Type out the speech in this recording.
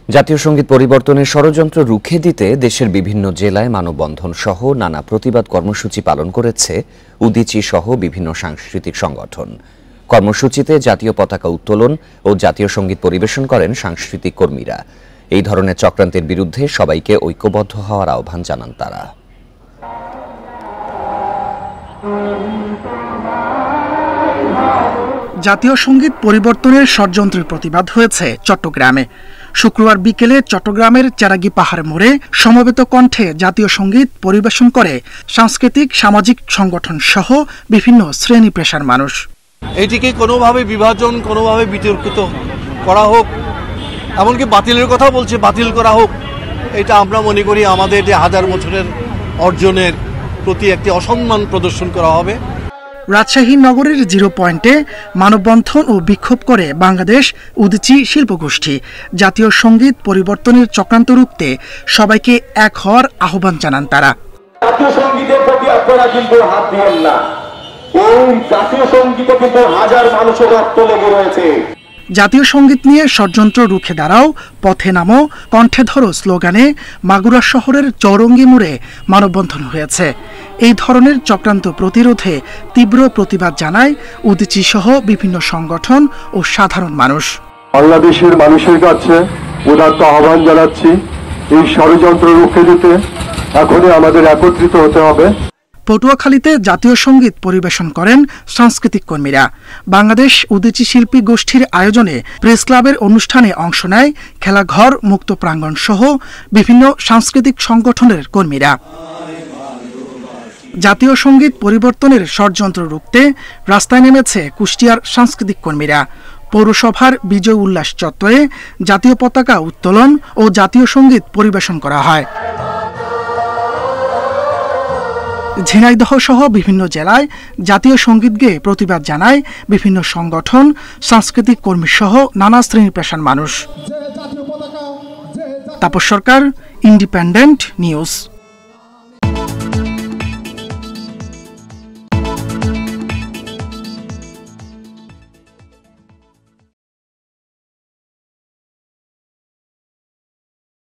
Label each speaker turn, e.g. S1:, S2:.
S1: জাতীয় সংগীত পরিবর্তনের ষড়যন্ত্র রুখে দিতে দেশের বিভিন্ন জেলায় মানববন্ধন সহ নানা প্রতিবাদ কর্মসূচি পালন করেছে উদীচী সহ বিভিন্ন সাংস্কৃতিক সংগঠন। কর্মসূচিতে জাতীয় পতাকা উত্তোলন ও জাতীয় সংগীত পরিবেশন করেন সাংস্কৃতিক কর্মীরা। এই ধরনের চক্রান্তের বিরুদ্ধে সবাইকে ঐক্যবদ্ধ হওয়ার আহ্বান জানান তারা।
S2: জাতীয় সংগীত পরিবর্তনের ষড়যন্ত্রের প্রতিবাদ হয়েছে চট্টগ্রামে। শুক্রবার বিকেলে চট্টগ্রামের চেরাগী পাহাড় মোড়ে সমবেত কণ্ঠে জাতীয় সংগীত পরিবেশন করে সাংস্কৃতিক সামাজিক সংগঠন সহ বিভিন্ন শ্রেণী পেশার মানুষ।
S3: এটিকে কোনোভাবে বিভাজন, কোনোভাবে বিতর্কিত করা হোক, এমনকি বাতিলের কথা বলছে, বাতিল করা হোক, এটা আমরা মনে করি আমাদের যে হাজার বছরের অর্জনের প্রতি একটি অসম্মান প্রদর্শন করা হবে।
S2: রাজশাহী নগরের জিরো পয়েন্টে মানববন্ধন ও বিক্ষোভ করে বাংলাদেশ উদীচী শিল্পগোষ্ঠী। জাতীয় সংগীত পরিবর্তনের চক্রান্ত রুখতে সবাইকে এক হওয়ার আহ্বান জানান তারা।
S4: জাতীয় সংগীতের প্রতি আপনারা কিন্তু হাত দিবেন না। এই জাতীয় সংগীতে কিন্তু হাজার মানুষের রক্ত লেগে রয়েছে।
S2: জাতীয় সংগীত নিয়ে ষড়যন্ত্র রুখে দাঁড়াও, পথে নামো, কণ্ঠে ধরো স্লোগানে মাগুরা শহরের চৌরঙ্গী মোড়ে মানববন্ধন হয়েছে। এই ধরনের চক্রান্ত প্রতিরোধে তীব্র প্রতিবাদ জানায় উদীচী সহ বিভিন্ন সংগঠন ও সাধারণ মানুষ।
S5: বাংলাদেশের মানুষের কাছে উদাত্ত আহ্বান জানাচ্ছি, এই ষড়যন্ত্র রুখে দিতে এখনই আমাদের একত্রিত হতে হবে।
S2: পটুয়াখালীতে জাতীয় সংগীত পরিবেশন করেন সাংস্কৃতিক কর্মীরা। বাংলাদেশ উদীচী শিল্পী গোষ্ঠীর আয়োজনে প্রেস ক্লাবের অনুষ্ঠানে অংশ নেয় খেলাঘর, মুক্ত প্রাঙ্গণ সহ বিভিন্ন সাংস্কৃতিক সংগঠনের কর্মীরা। জাতীয় সংগীত পরিবর্তনের ষড়যন্ত্র রুখতে রাস্তায় নেমেছে কুষ্টিয়ার সাংস্কৃতিক কর্মীরা। পৌরসভার বিজয় উল্লাস চত্বরে জাতীয় পতাকা উত্তোলন ও জাতীয় সংগীত পরিবেশন করা হয়। ঝিনাইদহ সহ বিভিন্ন জেলায় জাতীয় সংগীত গেয়ে প্রতিবাদ জানায় বিভিন্ন সংগঠন, সাংস্কৃতিক কর্মী সহ নানা শ্রেণী পেশার মানুষ। তাপস সরকার, ইন্ডিপেন্ডেন্ট নিউজ।